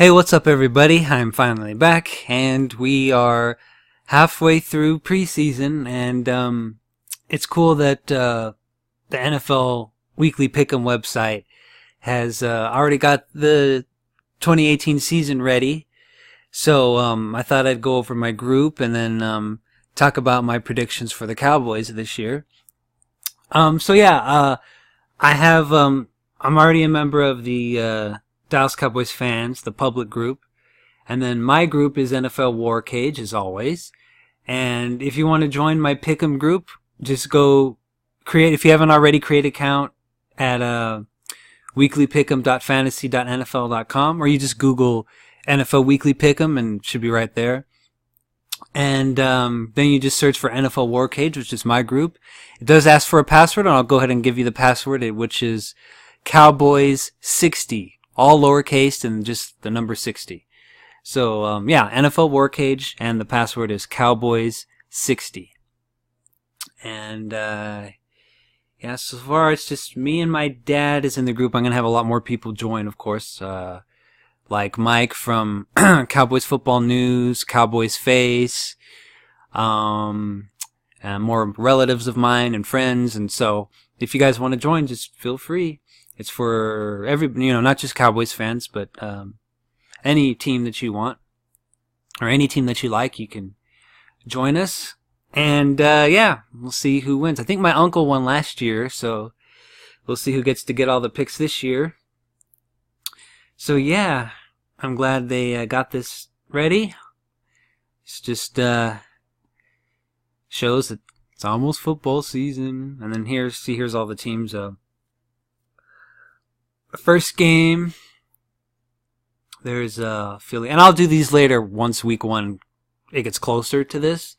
Hey, what's up, everybody? I'm finally back, and we are halfway through preseason, and it's cool that the NFL Weekly Pick'em website has already got the 2018 season ready. So I thought I'd go over my group and then talk about my predictions for the Cowboys this year. I have I'm already a member of the Dallas Cowboys fans, the public group. And then my group is NFL War Cage, as always. And if you want to join my Pick'em group, just go create, if you haven't already, create an account at weeklypick'em.fantasy.nfl.com, or you just Google NFL Weekly Pick'em and it should be right there. And then you just search for NFL War Cage, which is my group. It does ask for a password, and I'll go ahead and give you the password, which is Cowboys60. All lowercase and just the number 60. So, NFL War Cage, and the password is Cowboys60. And, so far it's just me and my dad is in the group. I'm going to have a lot more people join, of course, like Mike from Cowboys Football News, Cowboys Face, and more relatives of mine and friends. And so, if you guys want to join, just feel free. It's for not just Cowboys fans, but any team that you want or any team that you like, you can join us. And we'll see who wins. I think my uncle won last year, so we'll see who gets to get all the picks this year. So yeah, I'm glad they got this ready. It's just shows that it's almost football season. And then here's all the teams. First game, there's Philly, and I'll do these later once week one it gets closer to this.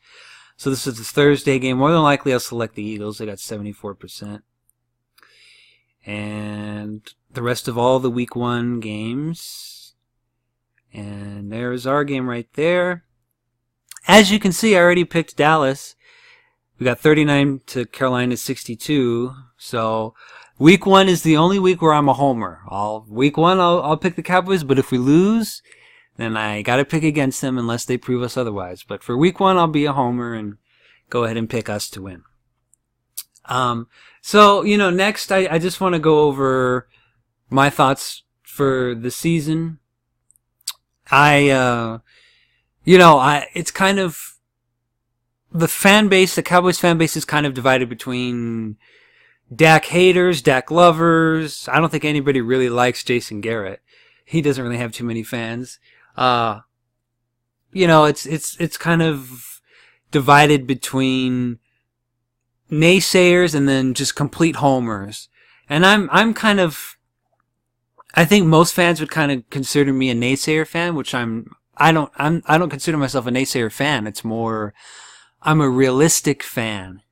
So this is the Thursday game. More than likely, I'll select the Eagles. They got 74%, and the rest of all the week one games. And there's our game right there. As you can see, I already picked Dallas. We got 39 to Carolina 62. So week one is the only week where I'm a homer. Week one, I'll pick the Cowboys, but if we lose, then I gotta pick against them unless they prove us otherwise. But for week one, I'll be a homer and go ahead and pick us to win. Next, I just want to go over my thoughts for the season. It's kind of, the Cowboys fan base is kind of divided between Dak haters, Dak lovers. I don't think anybody really likes Jason Garrett. He doesn't really have too many fans. It's kind of divided between naysayers and then just complete homers. And I think most fans would kind of consider me a naysayer fan, which I don't consider myself a naysayer fan. It's more, I'm a realistic fan.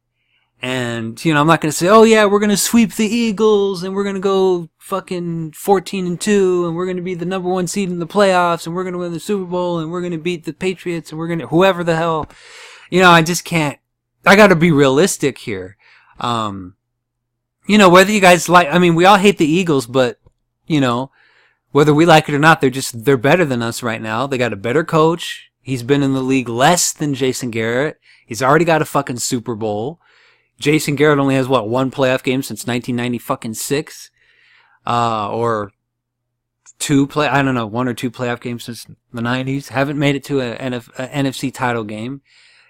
And, I'm not going to say, oh yeah, we're going to sweep the Eagles and we're going to go fucking 14-2 and we're going to be the number one seed in the playoffs and we're going to win the Super Bowl and we're going to beat the Patriots and we're going to, whoever the hell, I just can't, I got to be realistic here. Whether you guys we all hate the Eagles, but, whether we like it or not, they're better than us right now. They got a better coach. He's been in the league less than Jason Garrett. He's already got a fucking Super Bowl. Jason Garrett only has one playoff game since 1996, or one or two playoff games since the 90s. Haven't made it to an NFC title game.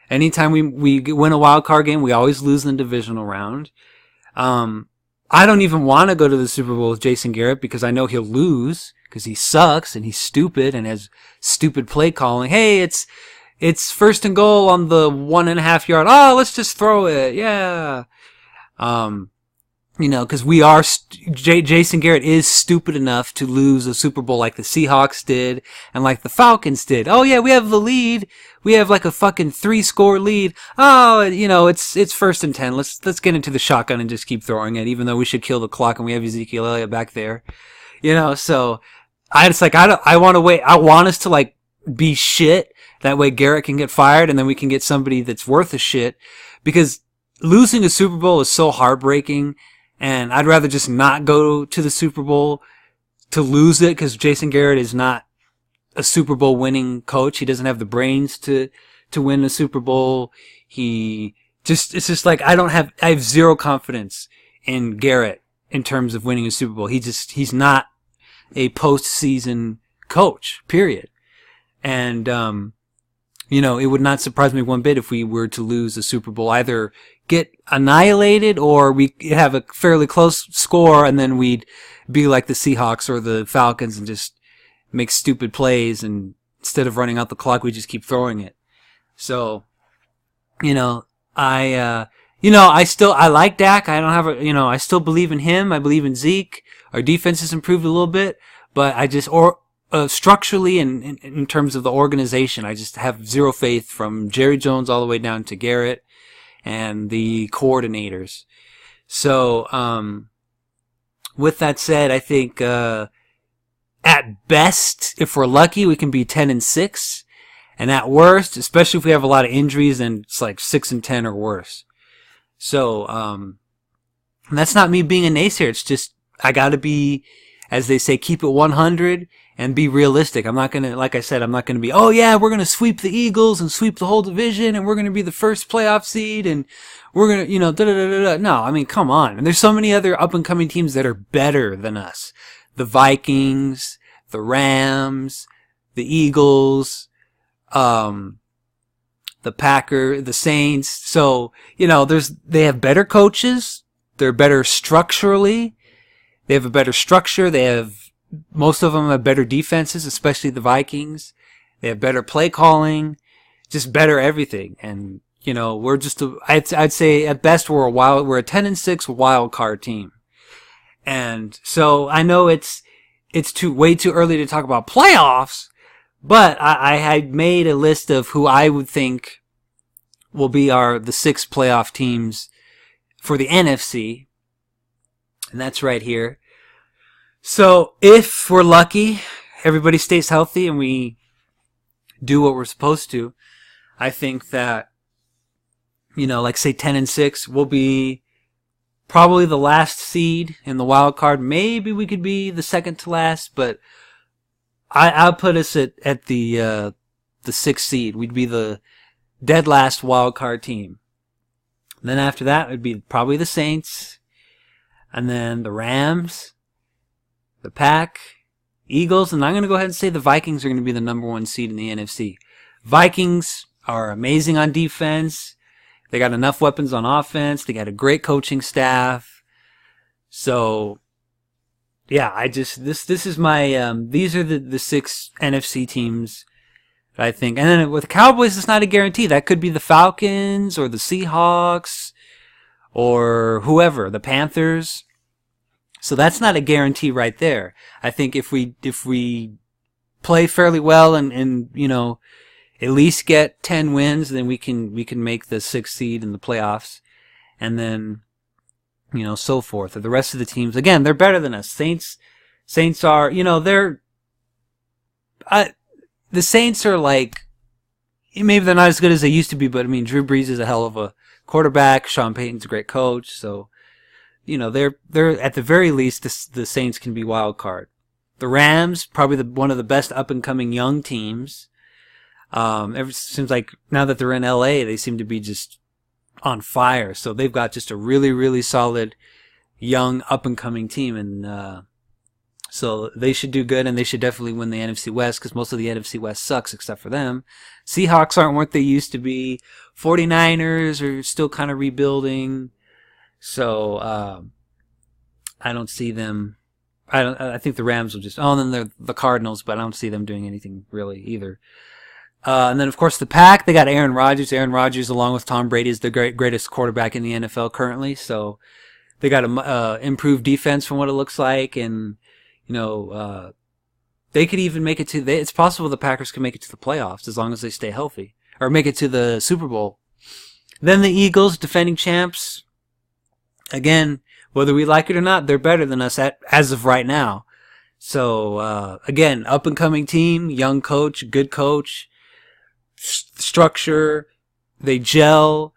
Anytime we win a wild card game, we always lose in the divisional round. I don't even want to go to the Super Bowl with Jason Garrett because I know he'll lose because he sucks and he's stupid and has stupid play calling. Hey, it's first and goal on the 1.5 yard. Oh, let's just throw it. Yeah. Cause Jason Garrett is stupid enough to lose a Super Bowl like the Seahawks did and like the Falcons did. Oh yeah, we have the lead. We have like a fucking 3-score lead. Oh, it's first and 10. Let's get into the shotgun and just keep throwing it, even though we should kill the clock and we have Ezekiel Elliott back there. So I want to wait. I want us to be shit. That way Garrett can get fired and then we can get somebody that's worth a shit, because losing a Super Bowl is so heartbreaking, and I'd rather just not go to the Super Bowl to lose it because Jason Garrett is not a Super Bowl winning coach. He doesn't have the brains to win a Super Bowl. It's just like, I have zero confidence in Garrett in terms of winning a Super Bowl. He's not a postseason coach, period. And, it would not surprise me one bit if we were to lose a Super Bowl, either get annihilated or we have a fairly close score and then we'd be like the Seahawks or the Falcons and just make stupid plays, and instead of running out the clock, we just keep throwing it. So, I like Dak. I still believe in him. I believe in Zeke. Our defense has improved a little bit, but structurally and in terms of the organization, I just have zero faith from Jerry Jones all the way down to Garrett and the coordinators. So, with that said, I think, at best, if we're lucky, we can be 10-6. And at worst, especially if we have a lot of injuries, then it's like 6-10 or worse. So, and that's not me being a naysayer. It's just, I gotta be, as they say, keep it 100 and be realistic. I'm not gonna, like I said, I'm not gonna be, oh yeah, we're gonna sweep the Eagles and sweep the whole division and we're gonna be the first playoff seed and we're gonna, da-da-da-da-da. No, I mean, come on. And there's so many other up and coming teams that are better than us. The Vikings, the Rams, the Eagles, the Packers, the Saints. So, they have better coaches. They're better structurally. They have a better structure. Most of them have better defenses, especially the Vikings. They have better play calling, just better everything. And, we're just I'd say at best we're a 10-6 wild card team. And so I know it's way too early to talk about playoffs, but I had made a list of who I would think will be the 6 playoff teams for the NFC. And that's right here. So if we're lucky, everybody stays healthy and we do what we're supposed to, I think that, like say 10-6, we'll be probably the last seed in the wild card. Maybe we could be the second to last, but I'll put us at the 6th seed. We'd be the dead last wild card team. And then after that, it would be probably the Saints, and then the Rams, the Pack, Eagles, and I'm going to go ahead and say the Vikings are going to be the number 1 seed in the NFC. Vikings are amazing on defense. They got enough weapons on offense. They got a great coaching staff. So, yeah, this is my, these are the 6 NFC teams that I think. And then with the Cowboys, it's not a guarantee. That could be the Falcons or the Seahawks or whoever, the Panthers. So that's not a guarantee right there. I think if we play fairly well and at least get 10 wins, then we can make the 6th seed in the playoffs, and then so forth. Or the rest of the teams, again, they're better than us. Saints are, the Saints are like, maybe they're not as good as they used to be, but I mean, Drew Brees is a hell of a quarterback. Sean Payton's a great coach, so they're at the very least the Saints can be wild card. The Rams, probably one of the best up and coming young teams. Seems like now that they're in LA, they seem to be just on fire. So they've got just a really, really solid young up and coming team, and so they should do good, and they should definitely win the NFC West because most of the NFC West sucks except for them. Seahawks aren't what they used to be. 49ers are still kind of rebuilding. So I don't see them. I think the Rams will just. Oh, and then they're the Cardinals, but I don't see them doing anything really either. And then of course the Pack. They got Aaron Rodgers. Aaron Rodgers, along with Tom Brady, is the greatest quarterback in the NFL currently. So they got a improved defense from what it looks like, and they could even make it to. It's possible the Packers can make it to the playoffs as long as they stay healthy, or make it to the Super Bowl. Then the Eagles, defending champs. Again, whether we like it or not, they're better than us as of right now. So, again, up-and-coming team, young coach, good coach, structure, they gel,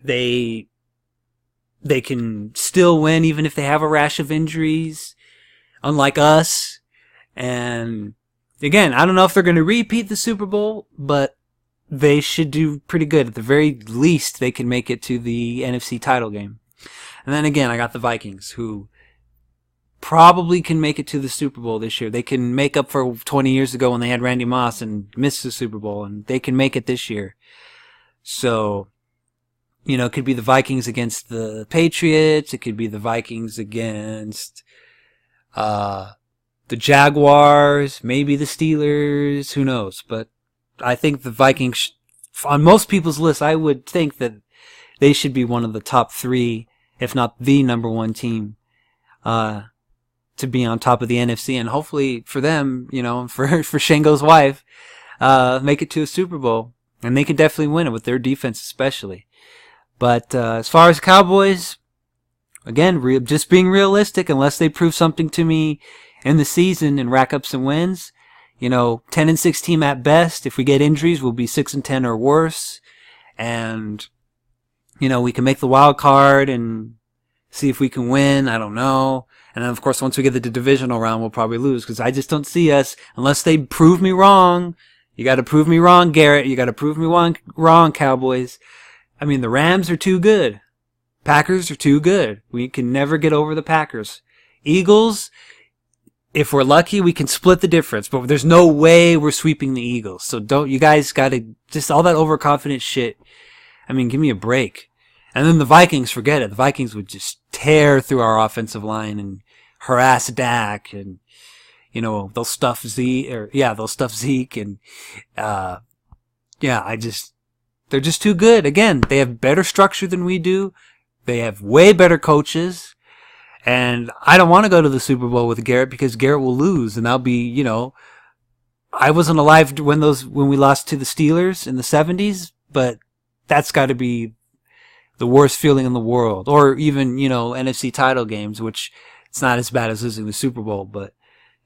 they can still win even if they have a rash of injuries, unlike us, and again, I don't know if they're going to repeat the Super Bowl, but they should do pretty good. At the very least, they can make it to the NFC title game. And then again, I got the Vikings, who probably can make it to the Super Bowl this year. They can make up for 20 years ago when they had Randy Moss and missed the Super Bowl, and they can make it this year. So, you know, it could be the Vikings against the Patriots. It could be the Vikings against the Jaguars, maybe the Steelers, who knows. But I think the Vikings, on most people's list, I would think that they should be one of the top 3, if not the number 1 team, to be on top of the NFC. And hopefully for them, you know, for Shango's wife, make it to a Super Bowl. And they can definitely win it with their defense especially. But as far as Cowboys, again, just being realistic, unless they prove something to me in the season and rack up some wins, you know, 10-6 team at best. If we get injuries, we'll be 6-10 or worse. And, you know, we can make the wild card and see if we can win. I don't know. And then, of course, once we get to the divisional round, we'll probably lose, because I just don't see us, unless they prove me wrong. You got to prove me wrong, Garrett. You got to prove me wrong, Cowboys. I mean, the Rams are too good. Packers are too good. We can never get over the Packers. Eagles, if we're lucky, we can split the difference, but there's no way we're sweeping the Eagles. So you guys got to, just all that overconfident shit. I mean, give me a break. And then the Vikings, forget it. The Vikings would just tear through our offensive line and harass Dak, and, you know, they'll stuff Zeke, and, they're just too good. Again, they have better structure than we do. They have way better coaches. And I don't want to go to the Super Bowl with Garrett, because Garrett will lose, and I'll be, you know, I wasn't alive when we lost to the Steelers in the 70s, but that's got to be the worst feeling in the world. Or even, you know, NFC title games, which it's not as bad as losing the Super Bowl, but,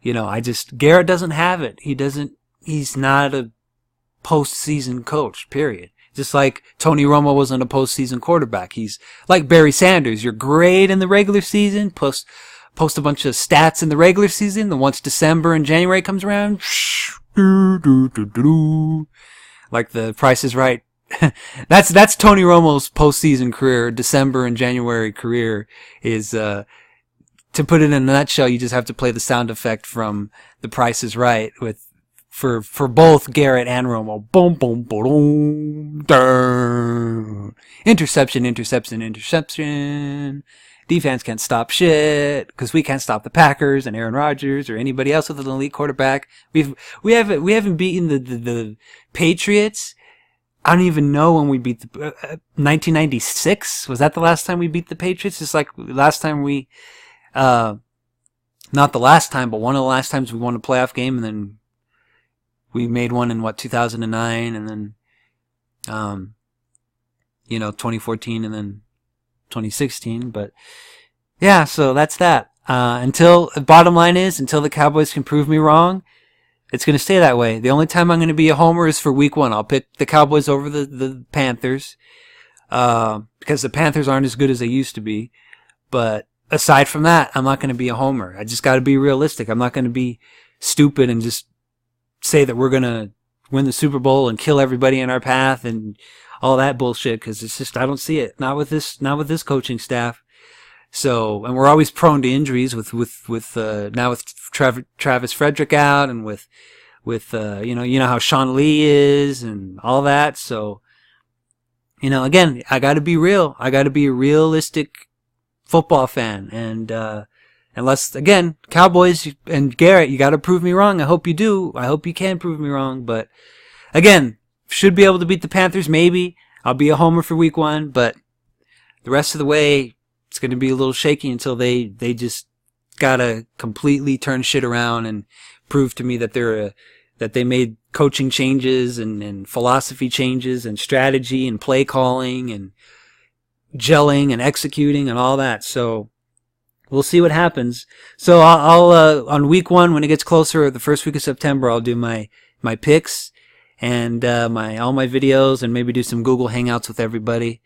you know, Garrett doesn't have it. He's not a postseason coach, period. Just like Tony Romo wasn't a postseason quarterback. He's like Barry Sanders. You're great in the regular season, post a bunch of stats in the regular season, then once December and January comes around, like the Price is Right. That's Tony Romo's postseason career. December and January career is, to put it in a nutshell, you just have to play the sound effect from The Price is Right for both Garrett and Romo. Boom, boom, boom, boom. Interception. Defense can't stop shit, because we can't stop the Packers and Aaron Rodgers or anybody else with an elite quarterback. We haven't beaten the Patriots. I don't even know when we beat 1996. Was that the last time we beat the Patriots? It's like last time not the last time, but one of the last times we won a playoff game, and then we made one in 2009, and then, 2014, and then 2016. But yeah, so that's that. Bottom line is, until the Cowboys can prove me wrong, it's going to stay that way. The only time I'm going to be a homer is for week 1. I'll pick the Cowboys over the Panthers, because the Panthers aren't as good as they used to be. But aside from that, I'm not going to be a homer. I just got to be realistic. I'm not going to be stupid and just say that we're going to win the Super Bowl and kill everybody in our path and all that bullshit, because it's just, I don't see it. Not with this coaching staff. So, and we're always prone to injuries now with Travis Frederick out, and with you know how Sean Lee is and all that. So, you know, again, I got to be real. I got to be a realistic football fan. And unless, again, Cowboys and Garrett, you got to prove me wrong. I hope you do. I hope you can prove me wrong. But again, should be able to beat the Panthers. Maybe I'll be a homer for week 1, but the rest of the way, it's going to be a little shaky until they just gotta completely turn shit around and prove to me that that they made coaching changes and philosophy changes and strategy and play calling and gelling and executing and all that. So we'll see what happens. So I'll on week 1, when it gets closer, the first week of September, I'll do my picks and all my videos, and maybe do some Google Hangouts with everybody.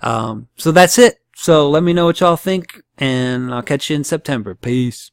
So that's it. So let me know what y'all think, and I'll catch you in September. Peace.